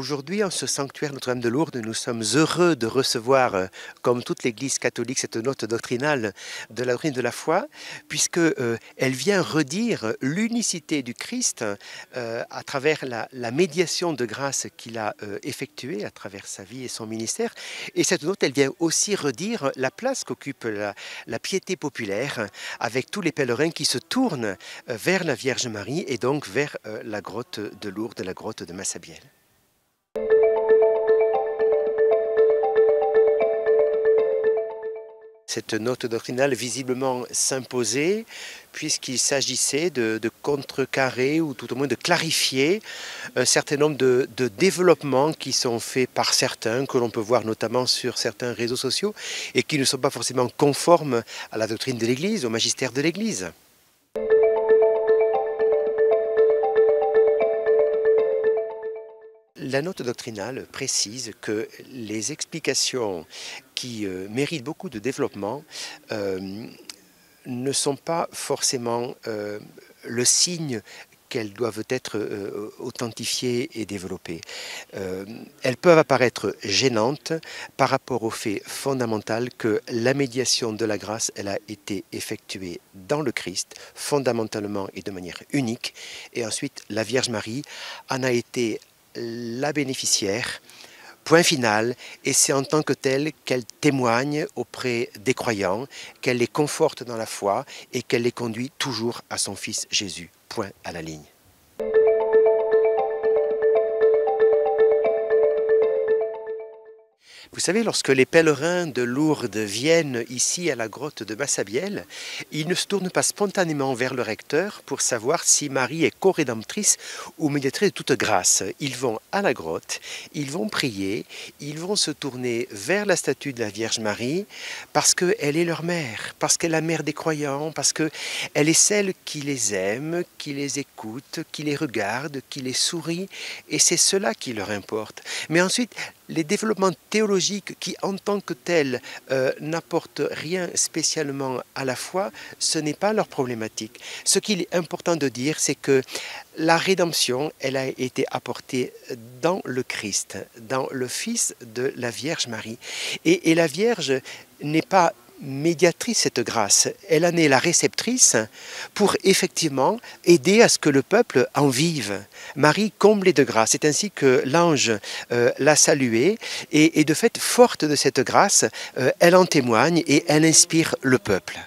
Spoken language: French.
Aujourd'hui, en ce sanctuaire Notre-Dame de Lourdes, nous sommes heureux de recevoir, comme toute l'Église catholique, cette note doctrinale de la doctrine de la foi, puisque elle vient redire l'unicité du Christ à travers la médiation de grâce qu'il a effectuée à travers sa vie et son ministère. Et cette note, elle vient aussi redire la place qu'occupe la piété populaire, avec tous les pèlerins qui se tournent vers la Vierge Marie et donc vers la grotte de Lourdes, la grotte de Massabielle. Cette note doctrinale visiblement s'imposait puisqu'il s'agissait de contrecarrer ou tout au moins de clarifier un certain nombre de développements qui sont faits par certains, que l'on peut voir notamment sur certains réseaux sociaux et qui ne sont pas forcément conformes à la doctrine de l'Église, au magistère de l'Église. La note doctrinale précise que les explications qui méritent beaucoup de développement ne sont pas forcément le signe qu'elles doivent être authentifiées et développées. Elles peuvent apparaître gênantes par rapport au fait fondamental que la médiation de la grâce, elle a été effectuée dans le Christ, fondamentalement et de manière unique, et ensuite la Vierge Marie en a été la bénéficiaire, point final, et c'est en tant que telle qu'elle témoigne auprès des croyants, qu'elle les conforte dans la foi et qu'elle les conduit toujours à son Fils Jésus, point à la ligne. Vous savez, lorsque les pèlerins de Lourdes viennent ici à la grotte de Massabielle, ils ne se tournent pas spontanément vers le recteur pour savoir si Marie est co-rédemptrice ou médiatrice de toute grâce. Ils vont à la grotte, ils vont prier, ils vont se tourner vers la statue de la Vierge Marie parce qu'elle est leur mère, parce qu'elle est la mère des croyants, parce qu'elle est celle qui les aime, qui les écoute, qui les regarde, qui les sourit, et c'est cela qui leur importe. Mais ensuite, les développements théologiques qui, en tant que tels, n'apportent rien spécialement à la foi, ce n'est pas leur problématique. Ce qu'il est important de dire, c'est que la rédemption, elle a été apportée dans le Christ, dans le Fils de la Vierge Marie. Et la Vierge n'est pas médiatrice cette grâce, elle en est la réceptrice pour effectivement aider à ce que le peuple en vive. Marie comblée de grâce, c'est ainsi que l'ange l'a saluée et de fait forte de cette grâce, elle en témoigne et elle inspire le peuple.